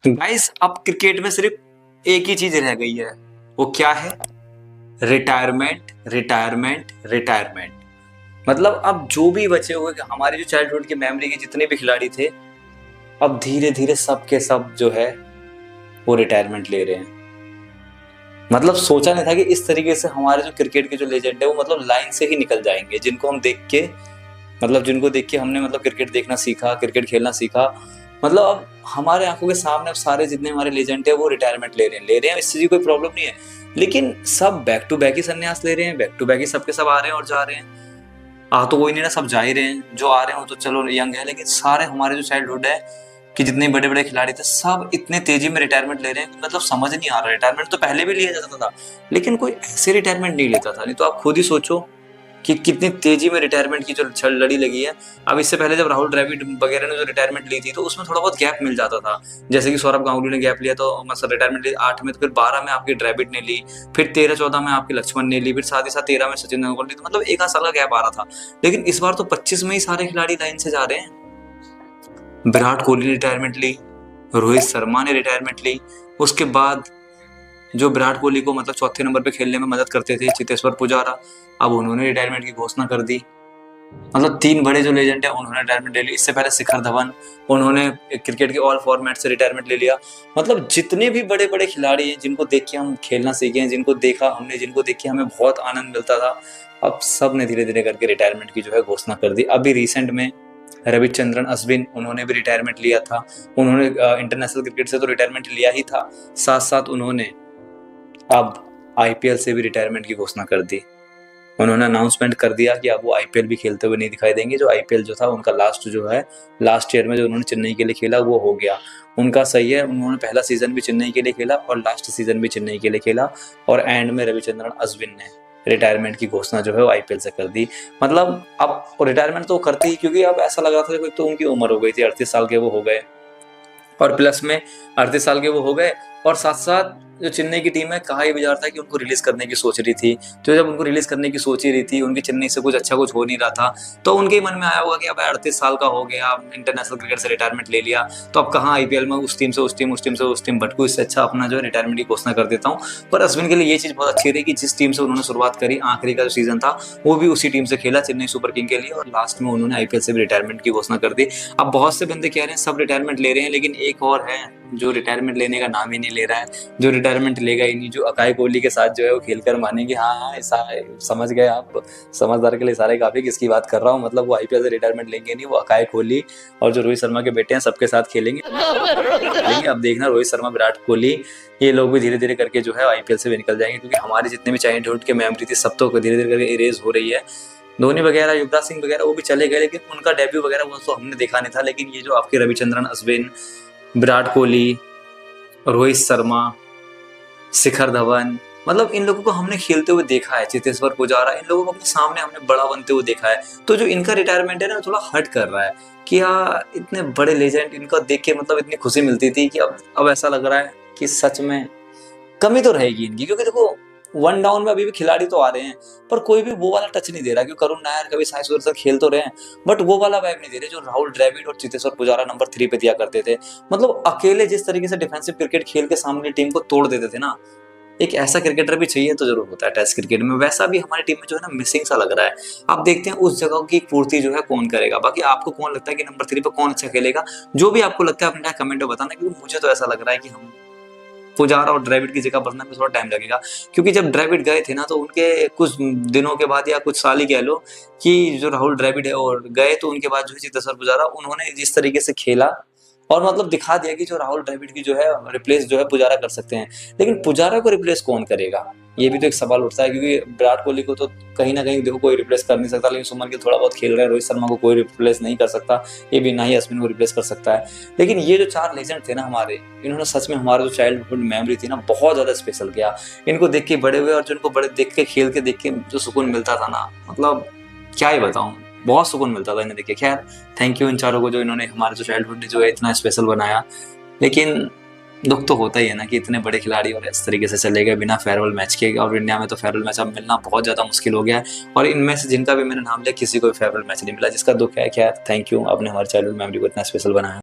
Guys अब cricket में सिर्फ एक ही चीज रह गई है, वो क्या है? Retirement retirement retirement. मतलब अब जो भी बचे हुए हमारे जो चाइल्डहुड की मेमोरी के जितने भी खिलाड़ी थे, अब धीरे धीरे सब के सब जो है वो रिटायरमेंट ले रहे हैं। मतलब सोचा नहीं था कि इस तरीके से हमारे जो क्रिकेट के जो लेजेंड है वो मतलब लाइन से ही निकल जाएंगे, जिनको देख के हमने मतलब क्रिकेट देखना सीखा, क्रिकेट खेलना सीखा। मतलब अब हमारे आंखों के सामने अब सारे जितने हमारे लेजेंड है वो रिटायरमेंट ले रहे हैं, इससे कोई प्रॉब्लम नहीं है। लेकिन सब बैक टू बैक ही संन्यास ले रहे हैं, बैक टू बैक ही सबके सब आ रहे हैं और जा रहे हैं। तो कोई नहीं ना, सब जा ही रहे हैं, जो आ रहे हैं वो तो चलो यंग है, लेकिन सारे हमारे जो चाइल्डहुड है कि जितने बड़े बड़े खिलाड़ी थे सब इतने तेजी में रिटायरमेंट ले रहे हैं, मतलब समझ नहीं आ रहा। रिटायरमेंट तो पहले भी लिया जाता था, लेकिन कोई ऐसे रिटायरमेंट नहीं लेता था। नहीं तो आप खुद ही सोचो कि कितनी तेजी में रिटायरमेंट की जो छड़ लड़ी लगी है। अब इससे पहले जब राहुल द्रविड़ वगैरह ने जो रिटायरमेंट ली थी तो उसमें थोड़ा बहुत गैप मिल जाता था। जैसे कि सौरभ गांगुली ने गैप लिया तो मतलब रिटायरमेंट ली 8 में, तो फिर 12 में आपके द्रविड़ ने ली, फिर 13-14 में आपके लक्ष्मण ने ली, फिर साथ ही साथ 13 में सचिन तेंदुलकर ने ली। तो मतलब एक आध साल का गैप आ रहा था। लेकिन इस बार तो 25 में ही सारे खिलाड़ी लाइन से जा रहे हैं। विराट कोहली ने रिटायरमेंट ली, रोहित शर्मा ने रिटायरमेंट ली, उसके बाद जो विराट कोहली को मतलब चौथे नंबर पे खेलने में मदद करते थे चेतेश्वर पुजारा, अब उन्होंने रिटायरमेंट की घोषणा कर दी। मतलब 3 बड़े जो लेजेंड है उन्होंने रिटायरमेंट ले ली। इससे पहले शिखर धवन, उन्होंने क्रिकेट के ऑल फॉर्मेट से रिटायरमेंट ले लिया। मतलब जितने भी बड़े बड़े खिलाड़ी हैं जिनको देख के हम खेलना सीखे हैं, जिनको देखा हमने, जिनको देख के हमें बहुत आनंद मिलता था, अब सब ने धीरे धीरे करके रिटायरमेंट की जो है घोषणा कर दी। अभी रिसेंट में रविचंद्रन अश्विन, उन्होंने भी रिटायरमेंट लिया था। उन्होंने इंटरनेशनल क्रिकेट से तो रिटायरमेंट लिया ही था, साथ साथ उन्होंने अब आईपीएल से भी रिटायरमेंट की घोषणा कर दी। उन्होंने अनाउंसमेंट कर दिया कि अब वो आईपीएल भी खेलते हुए नहीं दिखाई देंगे। जो आईपीएल जो था उनका लास्ट ईयर में जो उन्होंने चेन्नई के लिए खेला वो हो गया उनका। सही है, उन्होंने पहला सीजन भी चेन्नई के लिए खेला और लास्ट सीजन भी चेन्नई के लिए खेला, और एंड में रविचंद्रन अश्विन ने रिटायरमेंट की घोषणा जो है वो आईपीएल से कर दी। मतलब अब रिटायरमेंट तो करते ही, क्योंकि अब ऐसा लग रहा था कि तो उनकी उम्र हो गई थी, 38 साल के वो हो गए, और प्लस में 38 साल के वो हो गए, और साथ साथ जो चेन्नई की टीम है, कहा यह भी जा रहा था कि उनको रिलीज करने की सोच रही थी। तो जब उनको रिलीज करने की सोच ही रही थी, उनकी चेन्नई से कुछ अच्छा कुछ हो नहीं रहा था, तो उनके मन में आया होगा कि अब 38 साल का हो गया, इंटरनेशनल क्रिकेट से रिटायरमेंट ले लिया, तो अब कहाँ आईपीएल में उस टीम से उस टीम भटकू, इससे अच्छा अपना जो रिटायरमेंट की घोषणा कर देता हूँ। पर अश्विन के लिए ये चीज बहुत अच्छी रही कि जिस टीम से उन्होंने शुरुआत करी, आखिरी का जो सीजन था वो भी उसी टीम से खेला, चेन्नई सुपर किंग के लिए, और लास्ट में उन्होंने आईपीएल से भी रिटायरमेंट की घोषणा कर दी। अब बहुत से बंदे कह रहे हैं सब रिटायरमेंट ले रहे हैं, लेकिन एक और है जो रिटायरमेंट लेने का नाम ही नहीं ले रहा है, जो रिटायरमेंट लेगा ही नहीं, जो अकाई कोहली के साथ जो है वो खेलकर मानेंगे। हाँ, ऐसा समझ गए आप, समझदार के लिए सारे काफी, किसकी बात कर रहा हूँ। मतलब वो आईपीएल से रिटायरमेंट लेंगे नहीं, वो अकाई कोहली और जो रोहित शर्मा के बेटे हैं सबके साथ खेलेंगे। अब देखना रोहित शर्मा, विराट कोहली, ये लोग भी धीरे धीरे करके जो है आईपीएल से भी निकल जाएंगे, क्योंकि हमारे जितने भी चाइल्डहुड के मेमोरी थी सब तो धीरे धीरे करके इरेज हो रही है। धोनी वगैरह, युवराज सिंह वगैरह वो भी चले गए, लेकिन उनका डेब्यू वगैरह वो तो हमने देखा नहीं था। लेकिन ये जो आपके रविचंद्रन अश्विन, विराट कोहली, रोहित शर्मा, शिखर धवन, मतलब इन लोगों को हमने खेलते हुए देखा है, चेतेश्वर पुजारा, इन लोगों को अपने सामने हमने बड़ा बनते हुए देखा है। तो जो इनका रिटायरमेंट है ना, थोड़ा हर्ट कर रहा है कि यार इतने बड़े लेजेंड, इनको देख के मतलब इतनी खुशी मिलती थी कि अब ऐसा लग रहा है कि सच में कमी तो रहेगी इनकी। क्योंकि देखो, वन डाउन में अभी भी खिलाड़ी तो आ रहे हैं, पर कोई भी वो वाला टच नहीं दे रहा। क्योंकि करुण नायर, कभी साई सुदर्शन खेल तो रहे हैं, बट वो वाला वाइब नहीं दे रहे जो राहुल द्रविड़ और चेतेश्वर पुजारा नंबर 3 पे दिया करते थे। मतलब अकेले जिस तरीके से डिफेंसिव क्रिकेट खेल के सामने टीम को तोड़ देते थे ना, एक ऐसा क्रिकेटर भी चाहिए तो जरूर होता है टेस्ट क्रिकेट में। वैसा भी हमारी टीम में जो है ना मिसिंग सा लग रहा है। आप देखते हैं उस जगह की पूर्ति जो है कौन करेगा। बाकी आपको कौन लगता है कि नंबर 3 पे कौन अच्छा खेलेगा? जो भी आपको लगता है अपने कमेंट में बताना, क्योंकि मुझे तो ऐसा लग रहा है कि हम पुजारा और द्रविड़ की जगह बदलने में थोड़ा टाइम लगेगा। क्योंकि जब द्रविड़ गए थे ना, तो उनके कुछ दिनों के बाद या कुछ साल ही कह लो कि जो राहुल द्रविड़ है और गए, तो उनके बाद जो है चेतेश्वर पुजारा, उन्होंने जिस तरीके से खेला और मतलब दिखा दिया कि जो राहुल द्रविड़ की जो है रिप्लेस जो है पुजारा कर सकते हैं। लेकिन पुजारा को रिप्लेस कौन करेगा, ये भी तो एक सवाल उठता है। क्योंकि विराट कोहली को तो कहीं ना कहीं देखो कोई रिप्लेस कर नहीं सकता, लेकिन सुमन गिल थोड़ा बहुत खेल रहे हैं, रोहित शर्मा को कोई रिप्लेस नहीं कर सकता, ये भी ना ही अश्विन को रिप्लेस कर सकता है। लेकिन ये जो 4 लेजेंड थे ना हमारे, इन्होंने सच में हमारा जो चाइल्डहुड मेमोरी थी ना बहुत ज्यादा स्पेशल किया। इनको देख के बड़े हुए, और जो इनको बड़े देख के, खेल के देख के जो सुकून मिलता था ना, मतलब क्या ही बताऊं, बहुत सुकून मिलता था इन्हें देख के। खैर, थैंक यू इन चारों को जो इन्होंने हमारे जो चाइल्डहुड जो है इतना स्पेशल बनाया। लेकिन दुख तो होता ही है ना कि इतने बड़े खिलाड़ी और इस तरीके से चले गए बिना फेयरवेल मैच के। और इंडिया में तो फेयरवेल मैच अब मिलना बहुत ज्यादा मुश्किल हो गया है, और इनमें से जिनका भी मैंने नाम लिया किसी को भी फेयरवेल मैच नहीं मिला, जिसका दुख है। क्या, थैंक यू, आपने हमारे चाइल्डहुड मेमोरी को इतना स्पेशल बनाया।